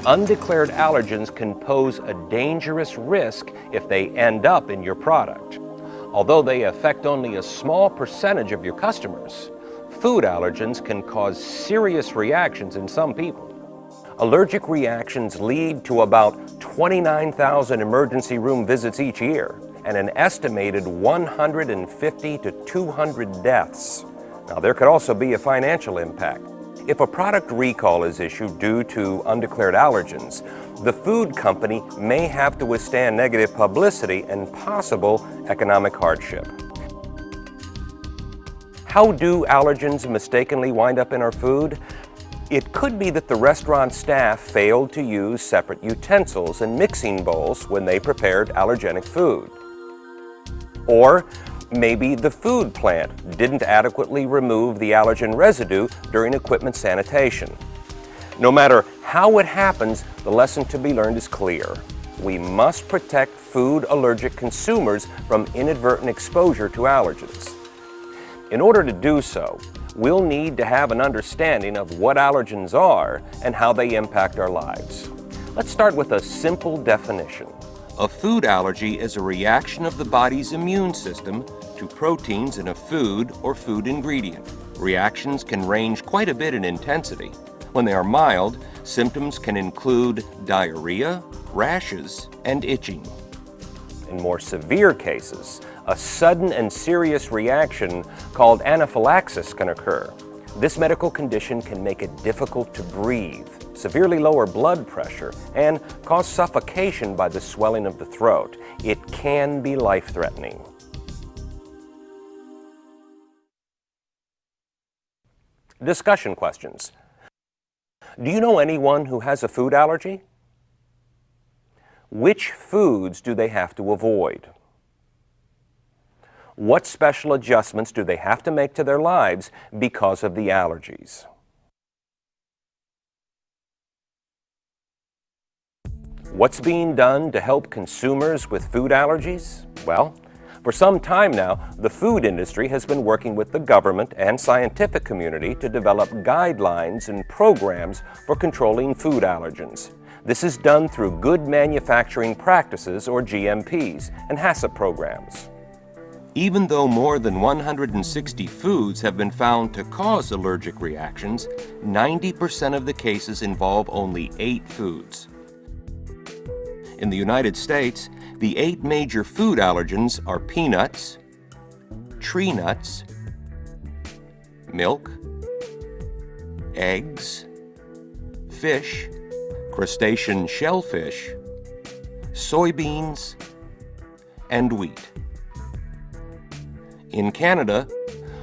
Undeclared allergens can pose a dangerous risk if they end up in your product. Although they affect only a small percentage of your customers, food allergens can cause serious reactions in some people. Allergic reactions lead to about 29,000 emergency room visits each year and an estimated 150 to 200 deaths. Now, there could also be a financial impact. If a product recall is issued due to undeclared allergens, the food company may have to withstand negative publicity and possible economic hardship. How do allergens mistakenly wind up in our food? It could be that the restaurant staff failed to use separate utensils and mixing bowls when they prepared allergenic food. Or maybe the food plant didn't adequately remove the allergen residue during equipment sanitation. No matter how it happens, the lesson to be learned is clear. We must protect food allergic consumers from inadvertent exposure to allergens. In order to do so, we'll need to have an understanding of what allergens are and how they impact our lives. Let's start with a simple definition. A food allergy is a reaction of the body's immune system to proteins in a food or food ingredient. Reactions can range quite a bit in intensity. When they are mild, symptoms can include diarrhea, rashes, and itching. In more severe cases, a sudden and serious reaction called anaphylaxis can occur. This medical condition can make it difficult to breathe, severely lower blood pressure, and cause suffocation by the swelling of the throat. It can be life-threatening. Discussion questions. Do you know anyone who has a food allergy? Which foods do they have to avoid? What special adjustments do they have to make to their lives because of the allergies? What's being done to help consumers with food allergies? Well, for some time now, the food industry has been working with the government and scientific community to develop guidelines and programs for controlling food allergens. This is done through Good Manufacturing Practices, or GMPs, and HACCP programs. Even though more than 160 foods have been found to cause allergic reactions, 90% of the cases involve only 8 foods. In the United States, the 8 major food allergens are peanuts, tree nuts, milk, eggs, fish, crustacean shellfish, soybeans, and wheat. In Canada,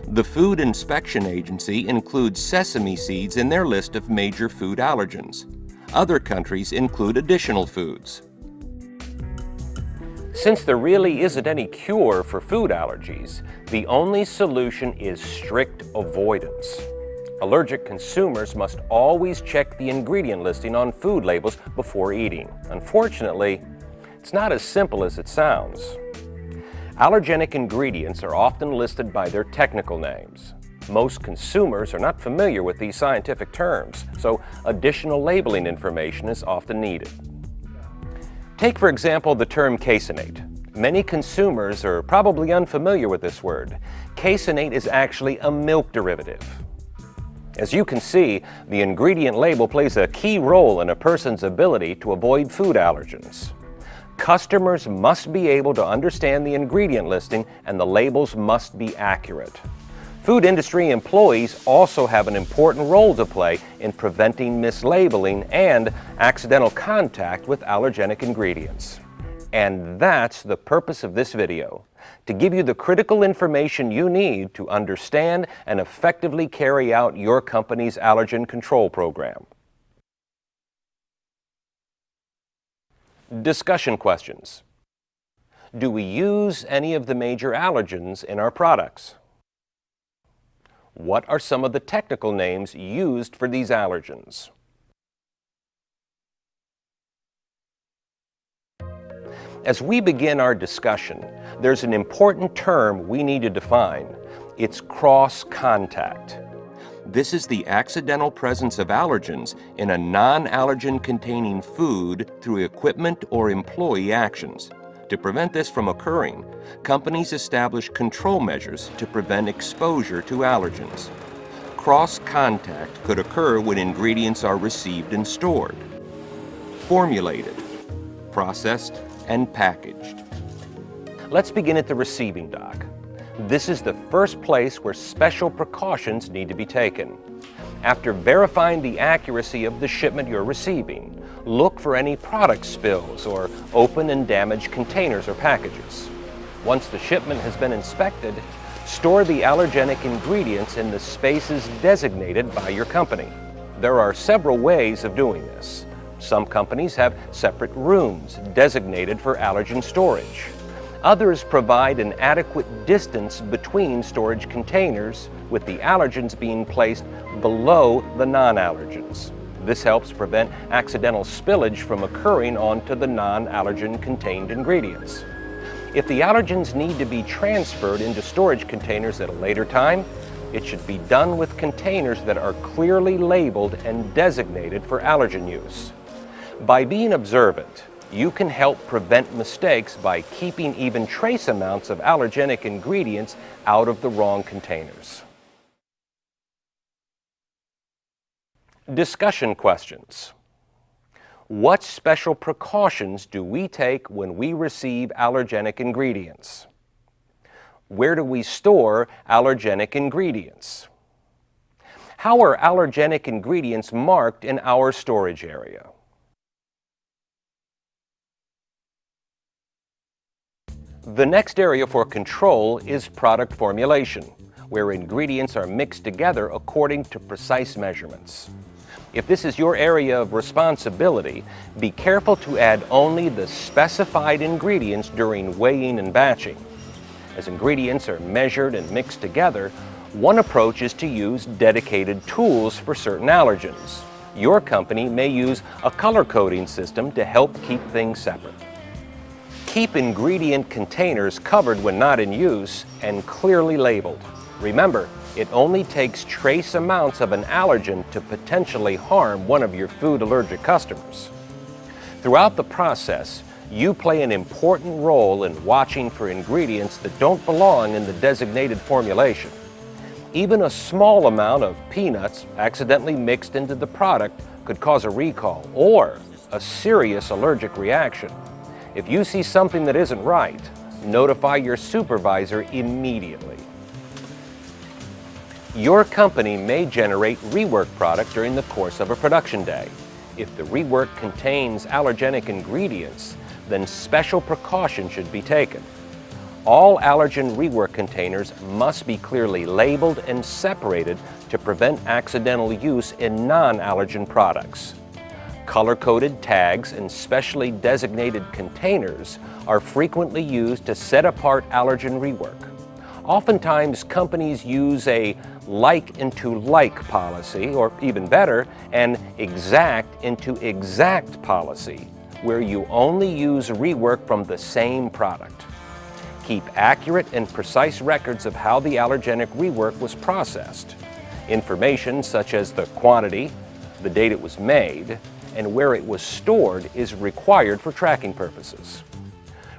the Food Inspection Agency includes sesame seeds in their list of major food allergens. Other countries include additional foods. Since there really isn't any cure for food allergies, the only solution is strict avoidance. Allergic consumers must always check the ingredient listing on food labels before eating. Unfortunately, it's not as simple as it sounds. Allergenic ingredients are often listed by their technical names. Most consumers are not familiar with these scientific terms, so additional labeling information is often needed. Take, for example, the term caseinate. Many consumers are probably unfamiliar with this word. Caseinate is actually a milk derivative. As you can see, the ingredient label plays a key role in a person's ability to avoid food allergens. Customers must be able to understand the ingredient listing, and the labels must be accurate. Food industry employees also have an important role to play in preventing mislabeling and accidental contact with allergenic ingredients. And that's the purpose of this video, to give you the critical information you need to understand and effectively carry out your company's allergen control program. Discussion questions. Do we use any of the major allergens in our products? What are some of the technical names used for these allergens? As we begin our discussion, there's an important term we need to define. It's cross-contact. This is the accidental presence of allergens in a non-allergen containing food through equipment or employee actions. To prevent this from occurring, companies establish control measures to prevent exposure to allergens. Cross-contact could occur when ingredients are received and stored, formulated, processed, and packaged. Let's begin at the receiving dock. This is the first place where special precautions need to be taken. After verifying the accuracy of the shipment you're receiving, look for any product spills or open and damaged containers or packages. Once the shipment has been inspected, store the allergenic ingredients in the spaces designated by your company. There are several ways of doing this. Some companies have separate rooms designated for allergen storage. Others provide an adequate distance between storage containers, with the allergens being placed below the non-allergens. This helps prevent accidental spillage from occurring onto the non-allergen contained ingredients. If the allergens need to be transferred into storage containers at a later time, it should be done with containers that are clearly labeled and designated for allergen use. By being observant, you can help prevent mistakes by keeping even trace amounts of allergenic ingredients out of the wrong containers. Discussion questions. What special precautions do we take when we receive allergenic ingredients? Where do we store allergenic ingredients? How are allergenic ingredients marked in our storage area? The next area for control is product formulation, where ingredients are mixed together according to precise measurements. If this is your area of responsibility, be careful to add only the specified ingredients during weighing and batching. As ingredients are measured and mixed together, one approach is to use dedicated tools for certain allergens. Your company may use a color coding system to help keep things separate. Keep ingredient containers covered when not in use and clearly labeled. Remember, it only takes trace amounts of an allergen to potentially harm one of your food allergic customers. Throughout the process, you play an important role in watching for ingredients that don't belong in the designated formulation. Even a small amount of peanuts accidentally mixed into the product could cause a recall or a serious allergic reaction. If you see something that isn't right, notify your supervisor immediately. Your company may generate rework product during the course of a production day. If the rework contains allergenic ingredients, then special precaution should be taken. All allergen rework containers must be clearly labeled and separated to prevent accidental use in non-allergen products. Color-coded tags and specially designated containers are frequently used to set apart allergen rework. Oftentimes, companies use a like into like policy, or even better, an exact into exact policy, where you only use rework from the same product. Keep accurate and precise records of how the allergenic rework was processed. Information such as the quantity, the date it was made, and where it was stored is required for tracking purposes.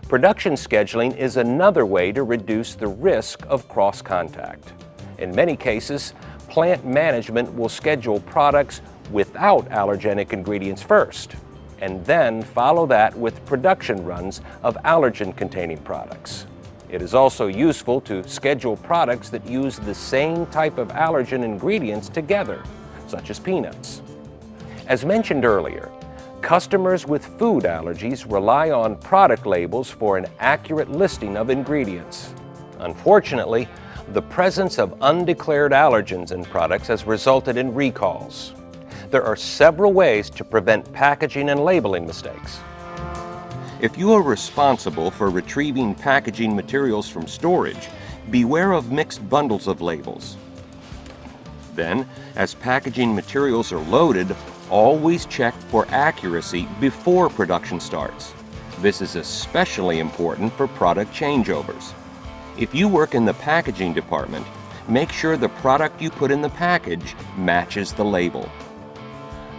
Production scheduling is another way to reduce the risk of cross-contact. In many cases, plant management will schedule products without allergenic ingredients first, and then follow that with production runs of allergen-containing products. It is also useful to schedule products that use the same type of allergen ingredients together, such as peanuts. As mentioned earlier, customers with food allergies rely on product labels for an accurate listing of ingredients. Unfortunately, the presence of undeclared allergens in products has resulted in recalls. There are several ways to prevent packaging and labeling mistakes. If you are responsible for retrieving packaging materials from storage, beware of mixed bundles of labels. Then, as packaging materials are loaded, always check for accuracy before production starts. This is especially important for product changeovers. If you work in the packaging department, make sure the product you put in the package matches the label.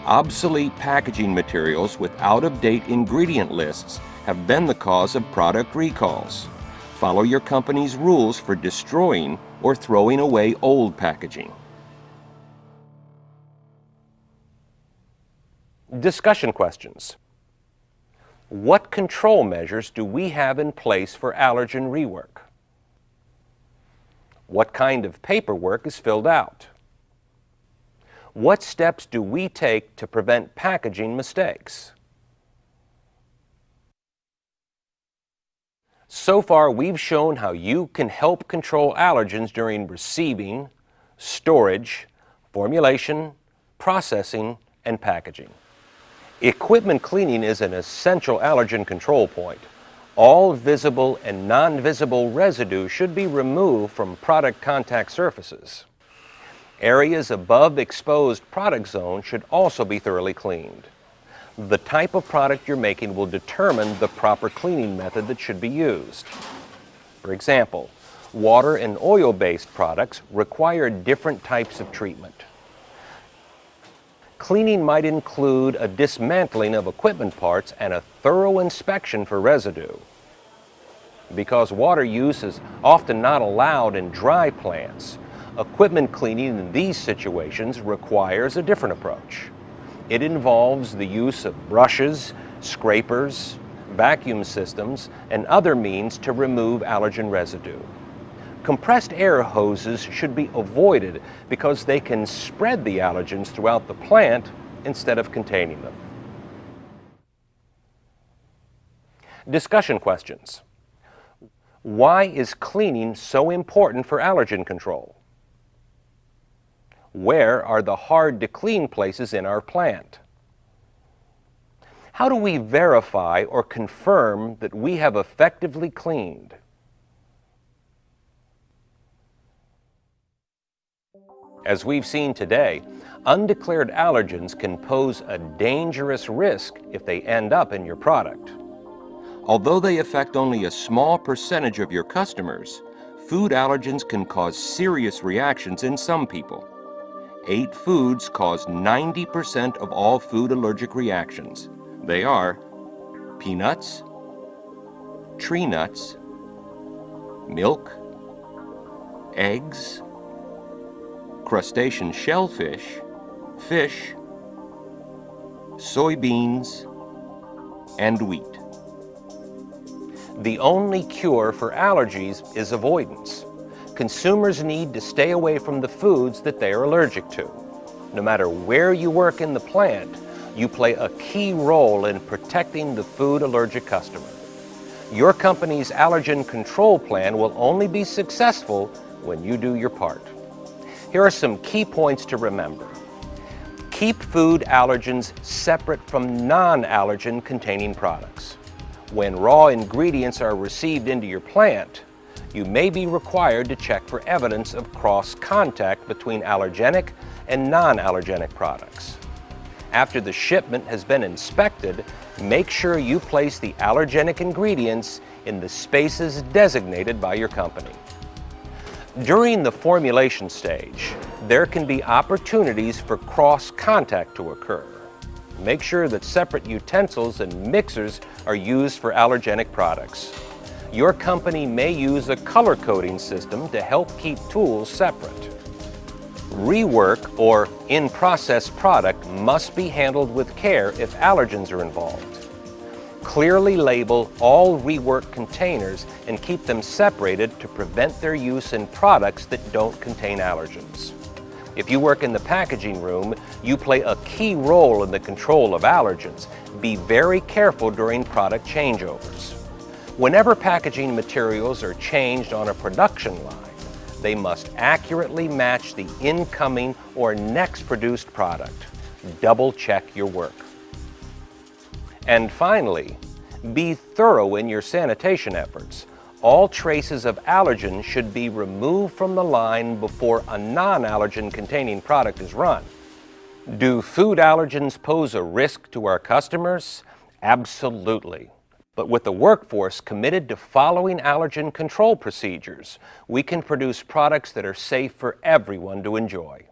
Obsolete packaging materials with out-of-date ingredient lists have been the cause of product recalls. Follow your company's rules for destroying or throwing away old packaging. Discussion questions. What control measures do we have in place for allergen rework? What kind of paperwork is filled out? What steps do we take to prevent packaging mistakes? So far, we've shown how you can help control allergens during receiving, storage, formulation, processing, and packaging. Equipment cleaning is an essential allergen control point. All visible and non-visible residue should be removed from product contact surfaces. Areas above exposed product zone should also be thoroughly cleaned. The type of product you're making will determine the proper cleaning method that should be used. For example, water and oil-based products require different types of treatment. Cleaning might include a dismantling of equipment parts and a thorough inspection for residue. Because water use is often not allowed in dry plants, equipment cleaning in these situations requires a different approach. It involves the use of brushes, scrapers, vacuum systems, and other means to remove allergen residue. Compressed air hoses should be avoided because they can spread the allergens throughout the plant instead of containing them. Discussion questions. Why is cleaning so important for allergen control? Where are the hard-to-clean places in our plant? How do we verify or confirm that we have effectively cleaned? As we've seen today, undeclared allergens can pose a dangerous risk if they end up in your product. Although they affect only a small percentage of your customers, food allergens can cause serious reactions in some people. 8 foods cause 90% of all food allergic reactions. They are peanuts, tree nuts, milk, eggs, crustacean shellfish, fish, soybeans, and wheat. The only cure for allergies is avoidance. Consumers need to stay away from the foods that they are allergic to. No matter where you work in the plant, you play a key role in protecting the food allergic customer. Your company's allergen control plan will only be successful when you do your part. Here are some key points to remember. Keep food allergens separate from non-allergen containing products. When raw ingredients are received into your plant, you may be required to check for evidence of cross-contact between allergenic and non-allergenic products. After the shipment has been inspected, make sure you place the allergenic ingredients in the spaces designated by your company. During the formulation stage, there can be opportunities for cross-contact to occur. Make sure that separate utensils and mixers are used for allergenic products. Your company may use a color coding system to help keep tools separate. Rework or in-process product must be handled with care if allergens are involved. Clearly label all rework containers and keep them separated to prevent their use in products that don't contain allergens. If you work in the packaging room, you play a key role in the control of allergens. Be very careful during product changeovers. Whenever packaging materials are changed on a production line, they must accurately match the incoming or next produced product. Double check your work. And finally, be thorough in your sanitation efforts. all traces of allergen should be removed from the line before a non-allergen containing product is run. Do food allergens pose a risk to our customers? Absolutely. But with a workforce committed to following allergen control procedures, we can produce products that are safe for everyone to enjoy.